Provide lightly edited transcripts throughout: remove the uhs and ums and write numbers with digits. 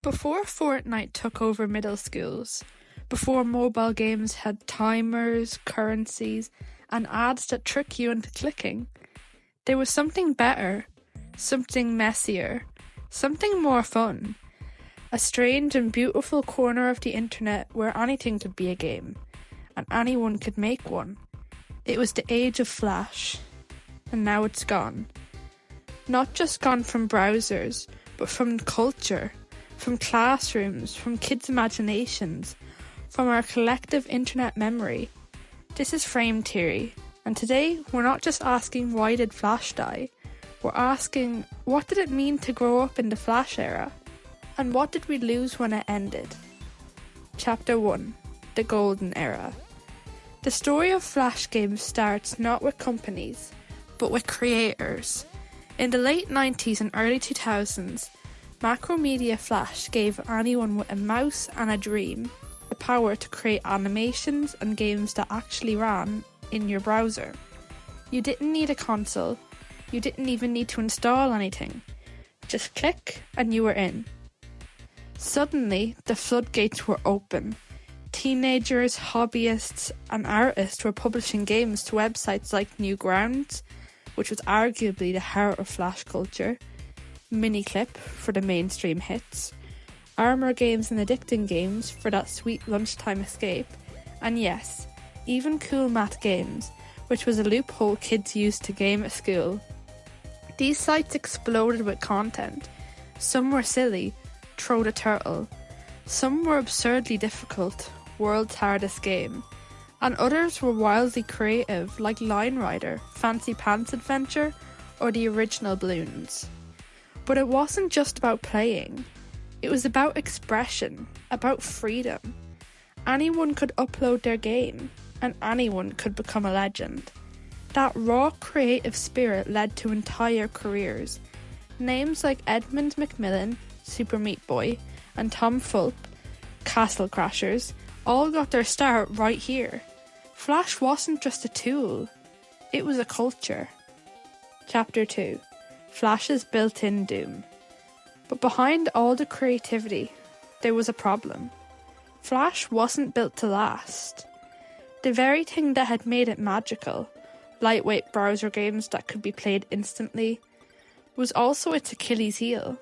Before Fortnite took over middle schools, before mobile games had timers, currencies, and ads that trick you into clicking, there was something better, something messier, something more fun. A strange and beautiful corner of the internet where anything could be a game, and anyone could make one. It was the age of Flash, and now it's gone. Not just gone from browsers, but from culture, from classrooms, from kids' imaginations, from our collective internet memory. This is Frame Theory, and today we're not just asking why did Flash die, we're asking what did it mean to grow up in the Flash era, and what did we lose when it ended? Chapter 1, The Golden Era. The story of Flash games starts not with companies, but with creators. In the late 90s and early 2000s, Macromedia Flash gave anyone with a mouse and a dream the power to create animations and games that actually ran in your browser. You didn't need a console, you didn't even need to install anything. Just click and you were in. Suddenly, the floodgates were open. Teenagers, hobbyists, and artists were publishing games to websites like Newgrounds, which was arguably the heart of Flash culture, Miniclip for the mainstream hits, Armour Games and Addicting Games for that sweet lunchtime escape, and yes, even Cool Math Games, which was a loophole kids used to game at school. These sites exploded with content. Some were silly, Throw the Turtle. Some were absurdly difficult, World's Hardest Game. And others were wildly creative, like Line Rider, Fancy Pants Adventure, or the original Bloons. But it wasn't just about playing. It was about expression, about freedom. Anyone could upload their game, and anyone could become a legend. That raw creative spirit led to entire careers. Names like Edmund Macmillan, Super Meat Boy, and Tom Fulp, Castle Crashers, all got their start right here. Flash wasn't just a tool, it was a culture. Chapter 2, Flash's built-in doom. But behind all the creativity, there was a problem. Flash wasn't built to last. The very thing that had made it magical, lightweight browser games that could be played instantly, was also its Achilles heel.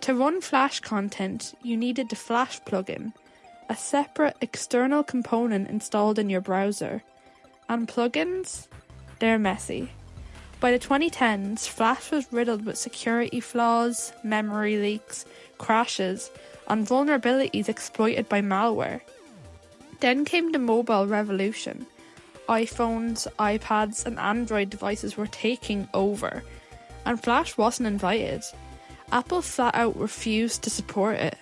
To run Flash content, you needed the Flash plugin, a separate external component installed in your browser. And plugins? They're messy. By the 2010s, Flash was riddled with security flaws, memory leaks, crashes, and vulnerabilities exploited by malware. Then came the mobile revolution. iPhones, iPads, and Android devices were taking over, and Flash wasn't invited. Apple flat out refused to support it.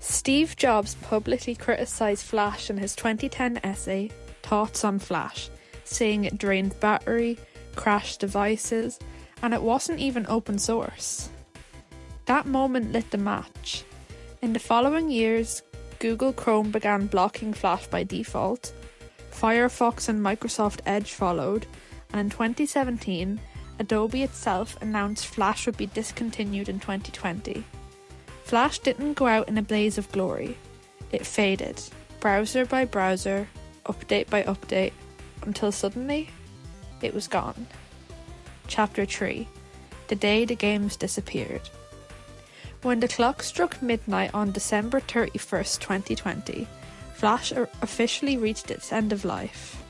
Steve Jobs publicly criticised Flash in his 2010 essay, Thoughts on Flash, saying it drained battery, crashed devices, and it wasn't even open source. That moment lit the match. In the following years, Google Chrome began blocking Flash by default, Firefox and Microsoft Edge followed, and in 2017, Adobe itself announced Flash would be discontinued in 2020. Flash didn't go out in a blaze of glory. It faded, browser by browser, update by update, until suddenly, it was gone. Chapter 3, The Day the Games Disappeared. When the clock struck midnight on December 31st, 2020, Flash officially reached its end of life.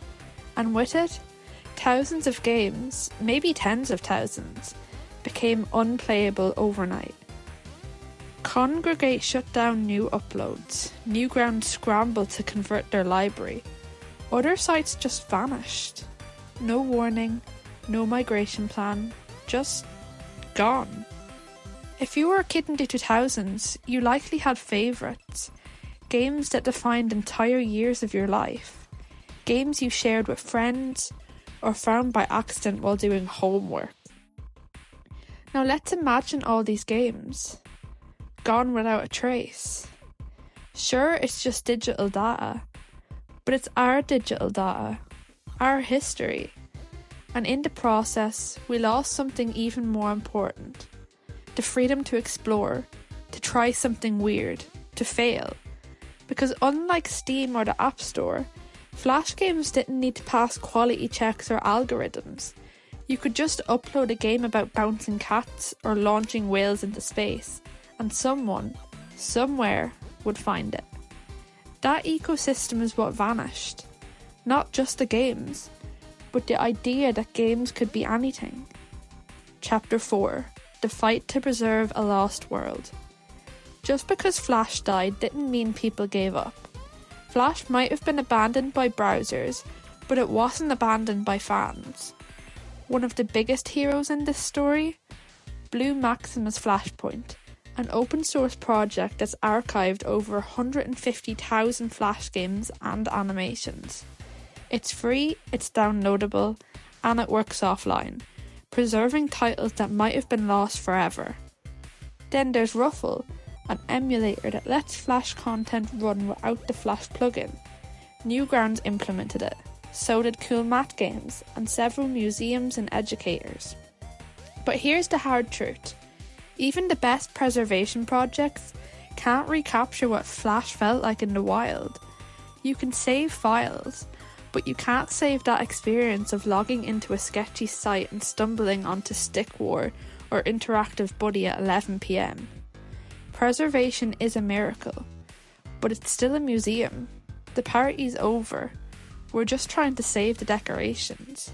And with it, thousands of games, maybe tens of thousands, became unplayable overnight. Kongregate shut down new uploads, Newgrounds scrambled to convert their library. Other sites just vanished. No warning, no migration plan, just gone. If you were a kid in the 2000s, you likely had favourites. Games that defined entire years of your life. Games you shared with friends, or found by accident while doing homework. Now let's imagine all these games. Gone without a trace. Sure, it's just digital data, but it's our digital data, our history. And in the process, we lost something even more important. The freedom to explore, to try something weird, to fail. Because unlike Steam or the App Store, Flash games didn't need to pass quality checks or algorithms. You could just upload a game about bouncing cats or launching whales into space, and someone, somewhere, would find it. That ecosystem is what vanished. Not just the games, but the idea that games could be anything. Chapter 4. The Fight to Preserve a Lost World. Just because Flash died didn't mean people gave up. Flash might have been abandoned by browsers, but it wasn't abandoned by fans. One of the biggest heroes in this story? Blue Maximus Flashpoint, an open source project that's archived over 150,000 Flash games and animations. It's free, it's downloadable, and it works offline, preserving titles that might have been lost forever. Then there's Ruffle, an emulator that lets Flash content run without the Flash plugin. Newgrounds implemented it, so did Cool Math Games, and several museums and educators. But here's the hard truth. Even the best preservation projects can't recapture what Flash felt like in the wild. You can save files, but you can't save that experience of logging into a sketchy site and stumbling onto Stick War or Interactive Buddy at 11 PM. Preservation is a miracle, but it's still a museum. The party's over. We're just trying to save the decorations.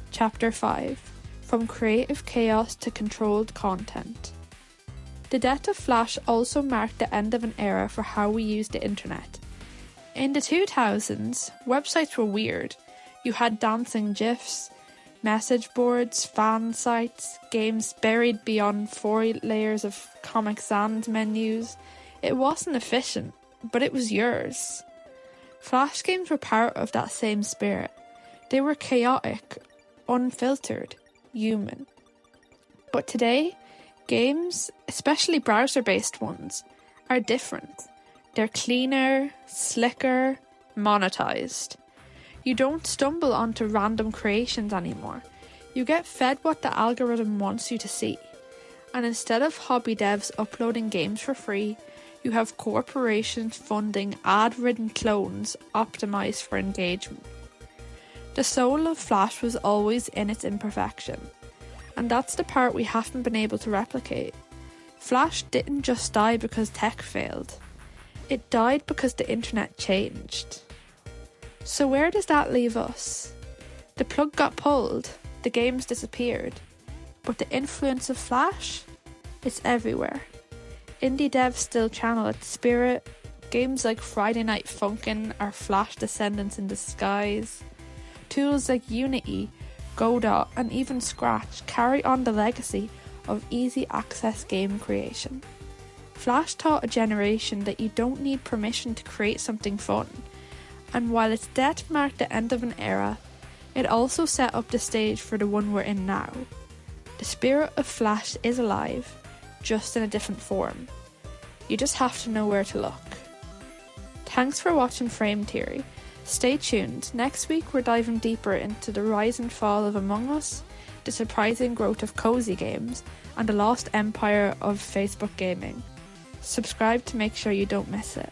Chapter 5. From Creative Chaos to Controlled Content. The death of Flash also marked the end of an era for how we use the internet. In the 2000s, websites were weird. You had dancing GIFs, message boards, fan sites, games buried beyond 4 layers of Comic Sans menus. It wasn't efficient, but it was yours. Flash games were part of that same spirit. They were chaotic, unfiltered, human. But today, games, especially browser-based ones, are different. They're cleaner, slicker, monetized. You don't stumble onto random creations anymore. You get fed what the algorithm wants you to see. And instead of hobby devs uploading games for free, you have corporations funding ad-ridden clones optimized for engagement. The soul of Flash was always in its imperfection, and that's the part we haven't been able to replicate. Flash didn't just die because tech failed. It died because the internet changed. So where does that leave us? The plug got pulled, the games disappeared, but the influence of Flash? It's everywhere. Indie devs still channel its spirit. Games like Friday Night Funkin' are Flash descendants in disguise. Tools like Unity, Godot, and even Scratch carry on the legacy of easy access game creation. Flash taught a generation that you don't need permission to create something fun, and while its death marked the end of an era, it also set up the stage for the one we're in now. The spirit of Flash is alive, just in a different form. You just have to know where to look. Thanks for watching Frame Theory. Stay tuned. Next week we're diving deeper into the rise and fall of Among Us, the surprising growth of cozy games, and the lost empire of Facebook gaming. Subscribe to make sure you don't miss it.